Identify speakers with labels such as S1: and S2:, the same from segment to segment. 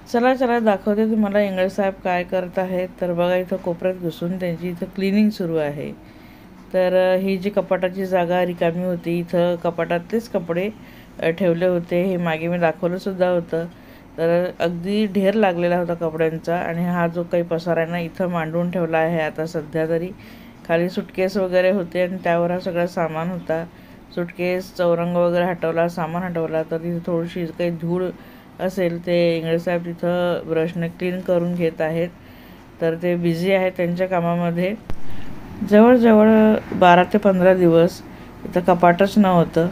S1: चला चला दाखवते तुम्हाला इंगळे साहेब काय करत आहेत. तर बघा इथं कोपऱ्यात घुसून त्यांची इथं क्लिनिंग सुरू आहे. तर ही जी कपाटाची जागा रिकामी होती, इथं कपाटातलेच कपडे ठेवले होते. हे मागे मी दाखवलंसुद्धा होतं. तर अगदी ढेर लागलेला होता कपड्यांचा आणि हा जो काही पसारा आहे ना इथं मांडून ठेवला आहे आता सध्या तरी. खाली सुटकेस वगैरे होते आणि त्यावर हा सगळा सामान होता. सुटकेस चौरंग वगैरे हटवला, सामान हटवला. तर तिथे थोडीशी काही धूळ असेल ते इंगळे साहेब तिथं ब्रशने क्लीन करून घेत आहेत. तर ते बिझी आहेत त्यांच्या कामामध्ये. जवळजवळ 12 ते 15 दिवस इथं कपाटच नव्हतं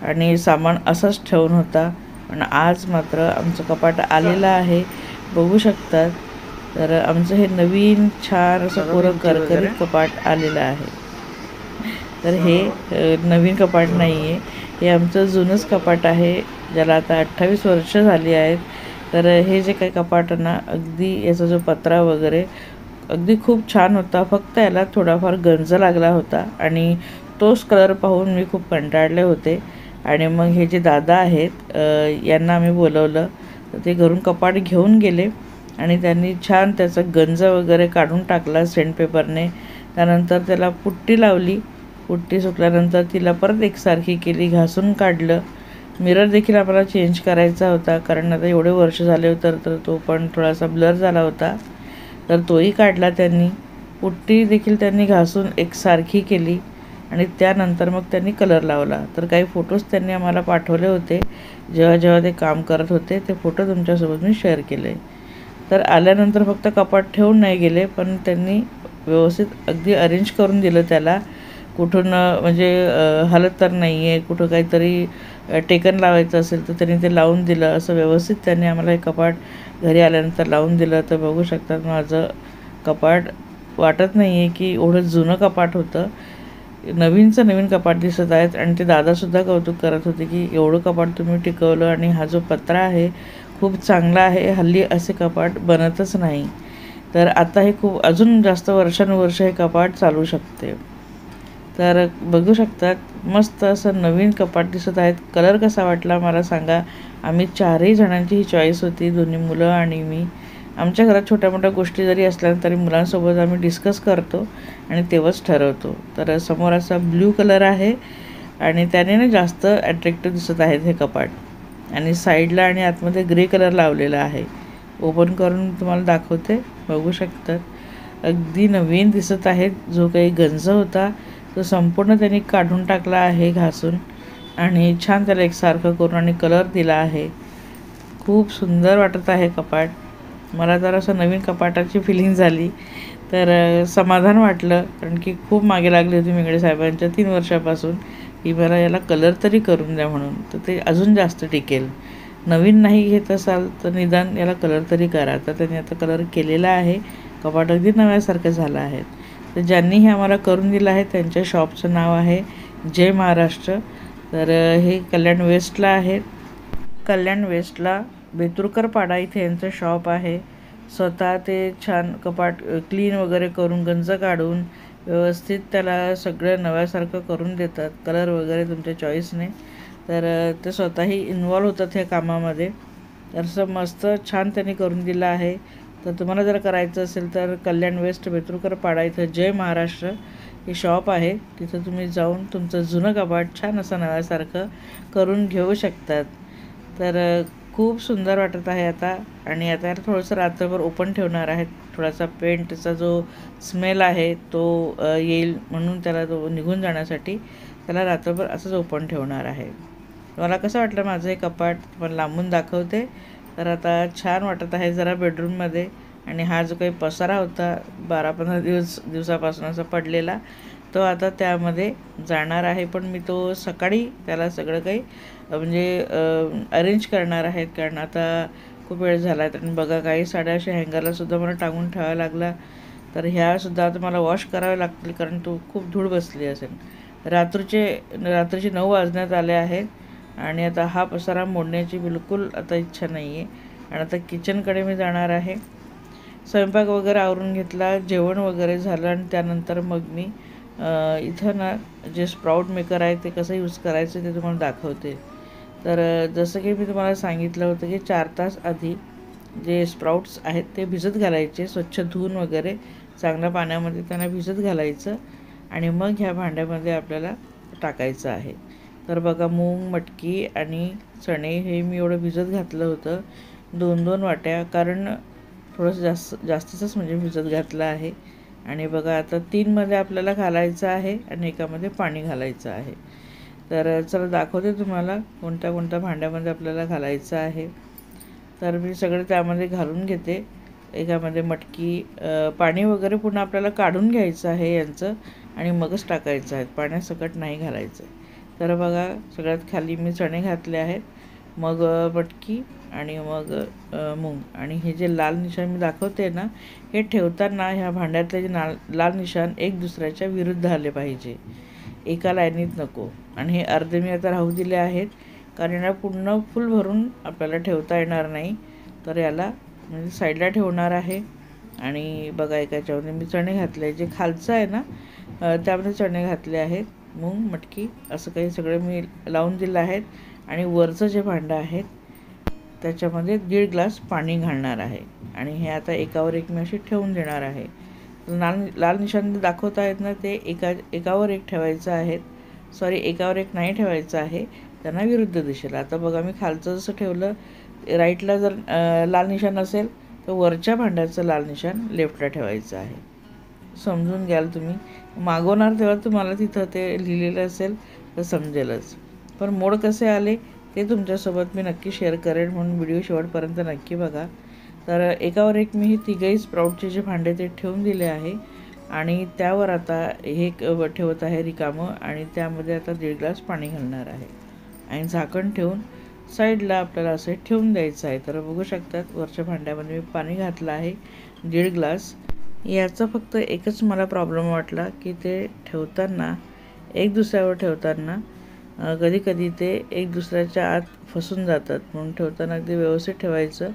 S1: आणि सामान असंच ठेवून होता. पण आज मात्र आमचं कपाट आलेलं आहे, बघू शकतात. तर आमचं हे नवीन छान असं कोरं करकरीत कपाट आलेलं आहे. तर हे नवीन कपाट नाही आहे, हे आमचं जुनंच कपाट आहे, ज्याला आता 28 वर्ष झाली आहेत. तर हे जे काही कपाट ना अगदी याचा जो पत्रा वगैरे अगदी खूप छान होता. फक्त याला थोडाफार गंज लागला होता आणि तोच कलर पाहून मी खूप कंटाळले होते. आणि मग हे जे दादा आहेत यांना आम्ही बोलवलं. तर ते घरून कपाट घेऊन गेले आणि त्यांनी छान त्याचा गंज वगैरे काढून टाकला सेंडपेपरने. त्यानंतर त्याला पुट्टी लावली. पुट्टी सुकल्यानंतर तिला परत एकसारखी केली, घासून काढलं. मिरर देखील आम्हाला चेंज करायचा होता, कारण आता एवढे वर्ष झाले तर तो पण थोडासा ब्लर झाला होता. तर तोही काढला त्यांनी. पुट्टी देखील त्यांनी घासून एकसारखी केली आणि त्यानंतर मग त्यांनी कलर लावला. तर काही फोटोज त्यांनी आम्हाला पाठवले होते, जेव्हा जेव्हा ते काम करत होते ते फोटो तुमच्यासोबत मी शेअर केले. तर आल्यानंतर फक्त कपाट ठेवून नाही गेले, पण त्यांनी व्यवस्थित अगदी अरेंज करून दिलं त्याला. कुठून म्हणजे हलत तर नाही आहे, कुठं काहीतरी टेकन लावायचं असेल तर त्यांनी ते लावून दिलं. असं व्यवस्थित त्यांनी आम्हाला हे कपाट घरी आल्यानंतर लावून दिलं. तर बघू शकतात माझं कपाट वाटत नाही आहे की एवढं जुनं कपाट होतं. नवीनचं नवीन कपाट दिसत आहेत आणि ते दादासुद्धा कौतुक करत होते की एवढं कपाट तुम्ही टिकवलं आणि हा जो पत्रा आहे खूप चांगला आहे, हल्ली असे कपाट बनतच नाही. तर आता हे खूप अजून जास्त वर्षानुवर्ष हे कपाट चालू शकते. तर बघू शकतात मस्त असं नवीन कपाट दिसत आहेत. कलर कसा वाटला मला सांगा. आम्ही 4ही जणांची ही चॉईस होती, दोन्ही मुलं आणि मी. आमच्या घरात छोट्या मोठ्या गोष्टी जरी असल्या तरी मुलांसोबत आम्ही डिस्कस करतो आणि तेव्हाच ठरवतो. तर समोर असा ब्ल्यू कलर आहे आणि त्याने ना जास्त अट्रॅक्टिव्ह दिसत आहेत हे कपाट. आणि साईडला आणि आतमध्ये ग्रे कलर लावलेला आहे. ओपन करून तुम्हाला दाखवते, बघू शकतात. अगदी नवीन दिसत आहेत. जो काही गंज होता तो संपूर्ण त्यांनी काढून टाकला आहे घासून आणि छान त्याला एकसारखं करून आणि कलर दिला आहे. खूप सुंदर वाटत आहे कपाट. मला जर असं नवीन कपाटाची फिलिंग झाली. तर समाधान वाटलं, कारण की खूप मागे लागली होती इंगळे साहेबांच्या 3 वर्षापासून की मला याला कलर तरी करून द्या म्हणून. तर ते अजून जास्त टिकेल. नवीन नाही घेत असाल तर निदान याला कलर तरी करा. तर त्यांनी आता कलर केलेला आहे. कपाट अगदी नव्यासारखं झालं आहे. तर ज्यांनी हे आम्हाला करून दिलं आहे त्यांच्या शॉपचं नाव आहे जय महाराष्ट्र. तर हे कल्याण वेस्टला आहे. कल्याण वेस्टला बेतुरकर पाडा इथे यांचं शॉप आहे. स्वतः ते छान कपाट क्लीन वगैरे करून गंज काढून व्यवस्थित त्याला सगळं नव्यासारखं करून देतात, कलर वगैरे तुमच्या चॉईसने. तर ते स्वतःही इन्वॉल्व होतात ह्या कामामध्ये. तर असं मस्त छान त्यांनी करून दिलं आहे. तर तुम्हाला जर करायचं असेल तर कल्याण वेस्ट बेतुरकर पाडा इथं जय महाराष्ट्र हे शॉप आहे. तिथं तुम्ही जाऊन तुमचं जुनं कपाट छान असं नव्यासारखं करून घेऊ शकतात. तर खूप सुंदर वाटत आहे आता. आणि आता याला थोडंसं रात्रभर ओपन ठेवणार आहेत. थोडासा पेंटचा जो स्मेल आहे तो येईल म्हणून त्याला तो निघून जाण्यासाठी त्याला रात्रभर असंच ओपन ठेवणार आहे. मला कसं वाटलं माझं हे कपाट पण लांबून दाखवते. तर आता छान वाटत आहे जरा बेडरूममध्ये. आणि हा जो काही पसारा होता 12-15 दिवसापासून असा पडलेला तो आता त्यामध्ये जाणार आहे. पण मी तो सकाळी त्याला सगळं काही म्हणजे अरेंज करणार आहेत, कारण आता खूप वेळ झाला आहे. आणि बघा काही साड्या अशा हँगरलासुद्धा मला टांगून ठेवाव्या लागला. तर ह्यासुद्धा आता मला वॉश करावे लागतील, कारण तो खूप धूळ बसली असेल. रात्रीचे 9 वाजण्यात आले आहेत आणि आता हा पसारा मोडण्याची बिलकुल आता इच्छा नाही आहे. आणि आता किचनकडे मी जाणार आहे. स्वयंपाक वगैरे आवरून घेतला, जेवण वगैरे झालं आणि त्यानंतर मग मी इथं ना जे स्प्राऊट मेकर आहे ते कसं यूज करायचं ते तुम्हाला दाखवते. तर जसं की मी तुम्हाला सांगितलं होतं की 4 तास आधी जे स्प्राउट्स आहेत ते भिजत घालायचे, स्वच्छ धुवून वगैरे चांगल्या पाण्यामध्ये त्यांना भिजत घालायचं आणि मग ह्या भांड्यामध्ये आपल्याला टाकायचं आहे. तर बघा मूग, मटकी आणि चणे हे मी एवढं भिजत घातलं होतं 2-2 वाट्या, कारण थोडंसं जास्तीचंच म्हणजे भिजत घातलं आहे. आणि बघा आता 3मध्ये आपल्याला घालायचं आहे आणि एकामध्ये पाणी घालायचं आहे. तर चला दाखवते तुम्हाला कोणत्या कोणत्या भांड्यामध्ये आपल्याला घालायचं आहे. तर मी सगळं त्यामध्ये घालून घेते. एकामध्ये मटकी, पाणी वगैरे पुन्हा आपल्याला काढून घ्यायचं आहे यांचं आणि मगच टाकायचं आहे, पाण्यासकट नाही घालायचं आहे. तर बघा सगळ्यात खाली मी चणे घातले आहेत, मग मटकी आणि मग मूग. आणि हे जे लाल निशाण मी दाखवते ना, हे ठेवताना ह्या भांड्यातले जे लाल निशाण एक दुसऱ्याच्या विरुद्ध आले पाहिजे, एका लाईनीत नको. आणि हे अर्धे मी आता राहू दिले आहेत, कारण याला पूर्ण फुल भरून आपल्याला ठेवता येणार नाही. तर याला म्हणजे साईडला ठेवणार आहे. आणि बघा एकाच्यामध्ये मी चणे घातले, जे खालचं आहे ना त्यामध्ये चणे घातले आहेत, मूग, मटकी असं काही सगळं मी लावून दिलं आहेत. आणि वरचं जे भांडं आहे त्याच्यामध्ये 1.5 ग्लास पाणी घालणार आहे. आणि हे आता एकावर एक मी अशी ठेवून देणार आहे. लाल निशाण दाखवत आहेत ना, ते एकावर एक ठेवायचं आहे. एकावर एक नाही ठेवायचं आहे, त्यांना विरुद्ध दिशेला. आता बघा मी खालचं जसं ठेवलं, राईटला जर लाल निशाण असेल तर वरच्या भांड्याचं लाल निशाण लेफ्टला ठेवायचं आहे. समजून घ्याल तुम्ही, मागवणार तेव्हा तुम्हाला तिथं ते लिहिलेलं असेल तर समजेलच. पण मोड कसे आले ते तुमच्यासोबत मी नक्की शेअर करेन, म्हणून व्हिडिओ शेवटपर्यंत नक्की बघा. तर एकावर एक मी हे तिघही स्प्राउटचे जे भांडे ते ठेवून दिले आहे. आणि त्यावर आता हे ठेवत आहे रिकामं, आणि त्यामध्ये आता 1.5 ग्लास पाणी घालणार आहे आणि झाकण ठेवून साईडला आपल्याला असे ठेवून द्यायचं आहे. तर बघू शकतात वरच्या भांड्यामध्ये मी पाणी घातलं आहे 1.5 ग्लास. याचा फक्त एकच मला प्रॉब्लेम वाटला की ते ठेवताना, एक दुसऱ्यावर ठेवताना कधी कधी ते एक दुसऱ्याच्या आत फसून जातात, म्हणून ठेवताना अगदी व्यवस्थित ठेवायचं.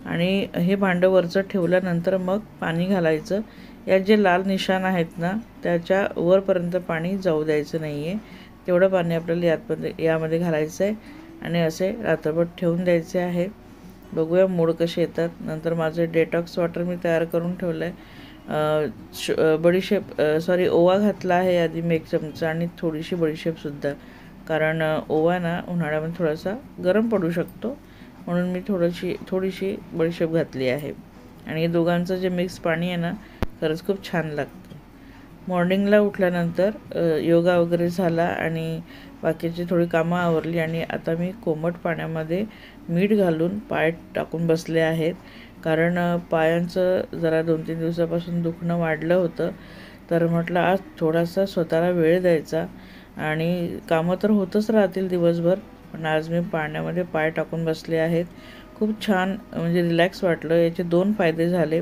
S1: आणि हे भांडं वरचं ठेवल्यानंतर मग पाणी घालायचं. यात जे लाल निशाण आहेत ना त्याच्या वरपर्यंत पाणी जाऊ द्यायचं नाही आहे, तेवढं पाणी आपल्याला यामध्ये घालायचं आहे आणि असे रात्रभर ठेवून द्यायचे आहे. बघूया मोड कसे येतात. नंतर माझं डेटॉक्स वॉटर मी तयार करून ठेवलं आहे. ओवा घातला आहे आधी मी 1 चमचा, आणि थोडीशी बडीशेपसुद्धा, कारण ओवा ना उन्हाळ्यामध्ये थोडासा गरम पडू शकतो, म्हणून मी थोडीशी बडीशेप घातली आहे. आणि दोघांचं जे मिक्स पाणी आहे ना खरंच खूप छान लागतं. मॉर्निंगला उठल्यानंतर योगा वगैरे झाला आणि बाकीची थोडी कामं आवरली, आणि आता मी कोमट पाण्यामध्ये मीठ घालून पाय टाकून बसले आहेत, कारण पायांचं जरा 2-3 दिवसापासून दुखणं वाढलं होतं. तर म्हटलं आज थोडासा स्वतःला वेळ द्यायचा, आणि कामं तर होतच राहतील दिवसभर, पण आज मी पाण्यामध्ये पाय टाकून बसले आहेत. खूप छान म्हणजे रिलॅक्स वाटलं. याचे 2 फायदे झाले.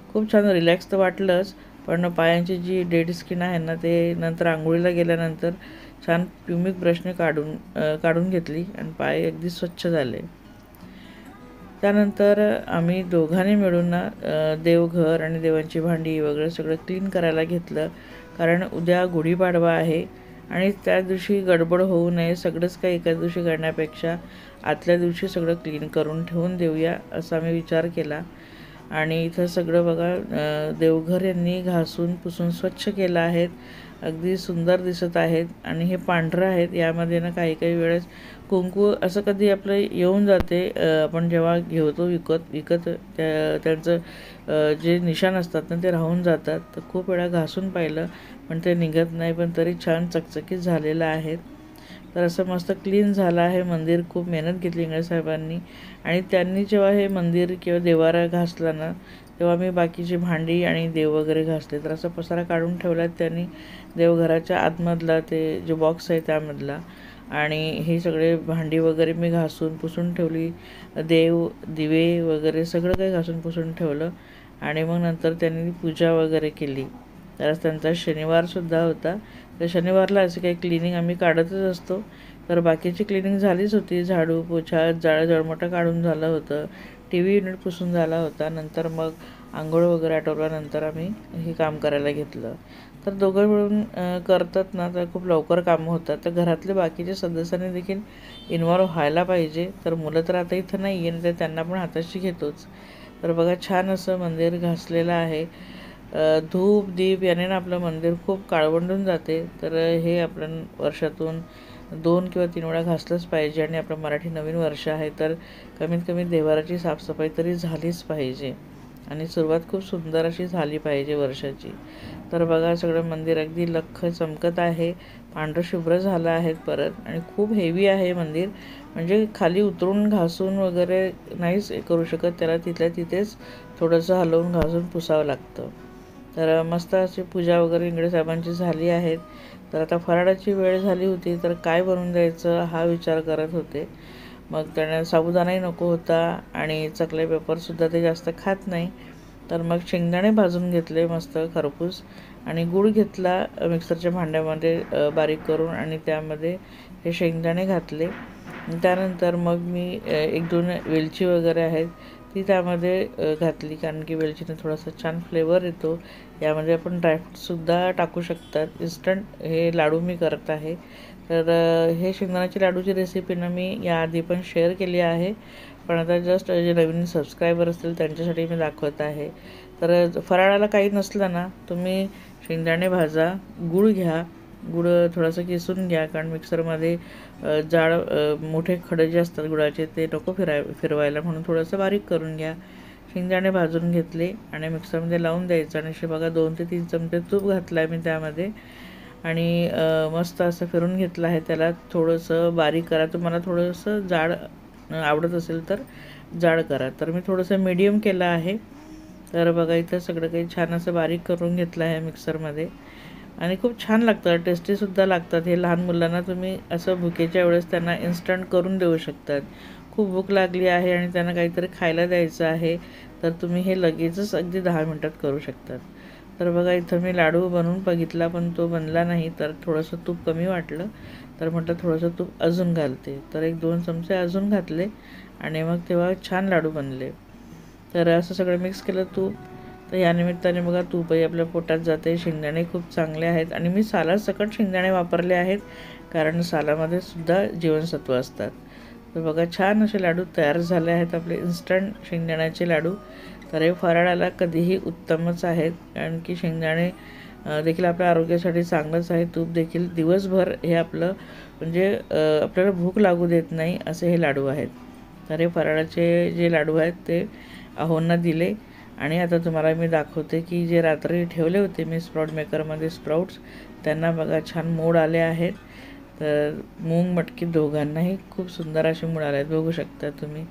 S1: खूप छान रिलॅक्स तर वाटलंच, पण पायांची जी डेड स्किन आहे ना ते नंतर आंघोळीला गेल्यानंतर छान प्युमिक ब्रशने काढून घेतली आणि पाय अगदी स्वच्छ झाले. त्यानंतर आम्ही दोघांनी मिळून ना देवघर आणि देवांची भांडी वगैरे सगळं क्लीन करायला घेतलं, कारण उद्या गुढीपाडवा आहे आणि त्या दिवशी गडबड होऊ नये. सगळंच काही एका दिवशी करण्यापेक्षा आदल्या दिवशी सगळं क्लीन करून ठेवून देऊया असा आम्ही विचार केला. आणि इथं सगळं बघा देवघर यांनी घासून पुसून स्वच्छ केलं आहे, अगदी सुंदर दिसत आहेत. आणि हे पांढरं आहेत, यामध्ये ना काही काही वेळेस कुंकू असं कधी आपलं येऊन जाते, आपण जेव्हा घेतो विकत त्यांचं जे निशाण असतात ना ते राहून जातात. तर खूप वेळा घासून पाहिलं पण ते निघत नाही, पण तरी छान चकचकीत झालेलं आहे. तर असं मस्त क्लीन झालं आहे मंदिर. खूप मेहनत घेतली इंगळे साहेबांनी, आणि त्यांनी जेव्हा हे मंदिर किंवा देवारा घासला ना तेव्हा मी बाकीची भांडी आणि देव वगैरे घासले. तर असा पसारा काढून ठेवला त्यांनी देवघराच्या आतमधला, ते जो बॉक्स आहे त्यामधला. आणि हे सगळे भांडी वगैरे मी घासून पुसून ठेवली, देव दिवे वगैरे सगळं काही घासून पुसून ठेवलं. आणि मग नंतर त्यांनी पूजा वगैरे केली. तर त्यांचा शनिवारसुद्धा होता, तर शनिवारला असे काही क्लिनिंग आम्ही काढतच असतो. तर बाकीची क्लिनिंग झालीच होती, झाडू पोछा जळमोठं काढून झालं होतं, TV युनिट पुसून झाला होता. नंतर मग आंघोळ वगैरे आटवल्यानंतर आम्ही हे काम करायला घेतलं. तर दोघं मिळून करतात ना तर खूप लवकर कामं होतात. तर घरातले बाकीचे सदस्यांनी देखील इन्व्हॉल्व व्हायला पाहिजे. तर मुलं तर आता इथं नाही आहे, तर त्यांना पण हाताशी घेतोच. तर बघा छान असं मंदिर घासलेलं आहे. धूप दीप याने ना आपलं मंदिर खूप काळवंडून जाते. तर हे आपण वर्षातून 2 किंवा 3 वेळा घासलंच पाहिजे. आणि आपलं मराठी नवीन वर्ष आहे तर कमीत कमी देवाराची साफसफाई तरी झालीच पाहिजे. आणि सुरुवात खूप सुंदर अशी झाली पाहिजे वर्षाची. तर बघा सगळं मंदिर अगदी लख्ख चमकत आहे. पांढरं शुभ्र झालं आहे परत. आणि खूप हेवी आहे मंदिर, म्हणजे खाली उतरून घासून वगैरे नाहीच करू शकत. त्याला तिथल्या तिथेच थोडंसं हलवून घासून पुसावं लागतं. तर मस्त अशी पूजा वगैरे इंगळे साहेबांची झाली आहेत. तर आता फराळाची वेळ झाली होती, तर काय बनवून द्यायचं हा विचार करत होते. मग त्यांना साबुदाणाही नको होता आणि चकले पेपरसुद्धा ते जास्त खात नाही. तर मग शेंगदाणे भाजून घेतले मस्त खरपूस, आणि गूळ घेतला मिक्सरच्या भांड्यामध्ये बारीक करून, आणि त्यामध्ये हे शेंगदाणे घातले. त्यानंतर मग मी 1-2 वेलची वगैरे आहेत ती त्यामध्ये घातली, कारण की वेलचीने थोडासा छान फ्लेवर येतो. यामध्ये आपण ड्रायफ्रूटसुद्धा टाकू शकतात. इन्स्टंट हे लाडू मी करत आहे. तर हे शेंगदाण्याची लाडूची रेसिपीनं मी याआधी पण शेअर केली आहे, पण आता जस्ट जे नवीन सबस्क्रायबर असतील त्यांच्यासाठी मी दाखवत आहे. तर फराळाला काही नसलं ना, तुम्ही शेंगदाणे भाजा, गूळ घ्या, गूळ थोडंसं किसून घ्या, कारण मिक्सरमध्ये जाड मोठे खडे जे असतात गुळाचे ते नको फिरवायला, म्हणून थोडंसं बारीक करून घ्या. शेंगदाणे भाजून घेतले आणि मिक्सरमध्ये लावून द्यायचं. आणि असे बघा 2 ते 3 चमचे तूप घातलं आहे मी त्यामध्ये, आणि मस्त असं फिरून घेतलं आहे. त्याला थोडंसं बारीक करा. तुम्हाला थोडंसं जाड आवडत असेल तर जाड करा. तर मी थोडंसं मीडियम केलं आहे. तर बघा इथं सगळं काही छान असं बारीक करून घेतलं आहे मिक्सरमध्ये, आणि खूप छान लागतं, टेस्टीसुद्धा लागतात. हे लहान मुलांना तुम्ही असं भुकेच्या वेळेस त्यांना इन्स्टंट करून देऊ शकतात. खूप भूक लागली आहे आणि त्यांना काहीतरी खायला द्यायचं आहे, तर तुम्ही हे लगेचच अगदी 10 मिनटात करू शकतात. तर बघा इथं मी लाडू बनवून बघितला, पण तो बनला नाही. तर थोडंसं तूप कमी वाटलं, तर म्हटलं थोडंसं तूप अजून घालते. तर 1-2 चमचे अजून घातले, आणि मग तेव्हा छान लाडू बनले. तर असं सगळं मिक्स केलं तूप. तर या निमित्ताने बघा तूपही आपल्या पोटात जाते. शेंगदाणे खूप चांगले आहेत, आणि मी सालासकट शेंगदाणे वापरले आहेत, कारण सालामध्ये सुद्धा जीवनसत्व असतात. तर बघा छान असे लाडू तयार झाले आहेत, आपले इन्स्टंट शेंगदाण्याचे लाडू. तर हे फराळाला कधीही उत्तमच आहेत, कारण की शेंगदाणे देखील आपल्या आरोग्यासाठी चांगलंच आहे. तूप देखील दिवसभर हे आपलं म्हणजे आपल्याला भूक लागू देत नाही असे हे लाडू आहेत. तर हे फराळाचे जे लाडू आहेत ते अहोंना दिले. आणि आता तुम्हाला मी दाखवते की जे रात्री ठेवले होते मी स्प्राउट मेकरमध्ये स्प्राउट्स, त्यांना बघा छान मोड आले आहेत. तर मूग मटकी दोघांनाही खूप सुंदर असे मोड आले आहेत, बघू शकता तुम्ही.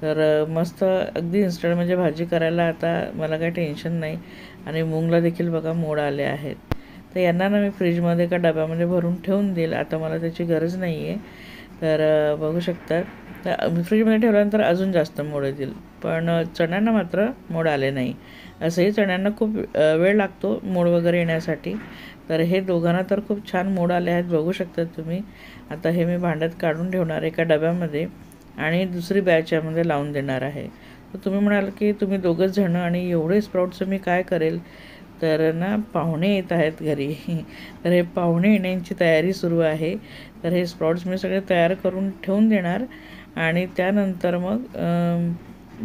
S1: तर मस्त अगदी इन्स्टंट, म्हणजे भाजी करायला आता मला काही टेन्शन नाही. आणि मूगला देखील बघा मोड आले आहेत. तर यांना ना मी फ्रीजमध्ये का डब्यामध्ये भरून ठेवून देईल, आता मला त्याची गरज नाही आहे. तर बघू शकता. तर फ्रीजमध्ये ठेवल्यानंतर अजून जास्त मोड येतील, पण चण्यांना मात्र मोड आले नाही. असंही चण्यांना खूप वेळ लागतो मोड वगैरे येण्यासाठी. तर हे दोघांना तर खूप छान मोड आले आहेत, बघू शकता तुम्ही. आता हे मी भांड्यात काढून ठेवणार एका डब्यामध्ये, आणि दुसरी बॅच यामध्ये लावून देणार आहे. तर तुम्ही म्हणाल की तुम्ही दोघंच जणं आणि एवढे स्प्राउट्सचं मी काय करेल. तर ना पाहुणे येत आहेत घरी. तर हे पाहुणे येण्याची तयारी सुरू आहे. तर हे स्प्राउट्स मी सगळे तयार करून ठेवून देणार, आणि त्यानंतर मग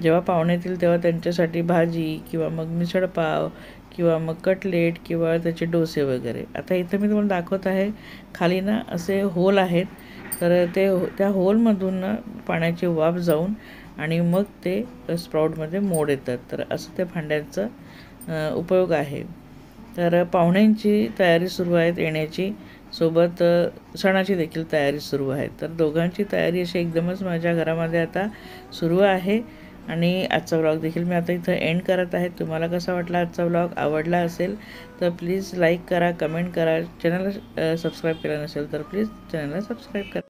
S1: जेव्हा पाहुणे येतील तेव्हा त्यांच्यासाठी भाजी, किंवा मग मिसळपाव, किंवा मग कटलेट, किंवा त्याचे डोसे वगैरे. आता इथं मी तुम्हाला दाखवत आहे, खाली ना असे होल आहेत. तर त्या होलमधून ना पाण्याची वाफ जाऊन, आणि मग ते स्प्राउटमध्ये मोड येतात. तर असं त्या भांड्यांचा उपयोग आहे. तर पाहुण्यांची तयारी सुरू आहे येण्याची, सोबत सणाची देखील तयारी सुरू आहे. तर दोघांची तयारी अशी एकदमच माझ्या घरामध्ये आता सुरू आहे. आणि आजचा व्लॉग देखील मी आता इथं एंड करत आहे. तुम्हाला कसा वाटला आजचा व्लॉग? आवडला असेल तर प्लीज लाईक करा, कमेंट करा. चॅनलला सबस्क्राईब केलं नसेल तर प्लीज चॅनलला सबस्क्राईब करा.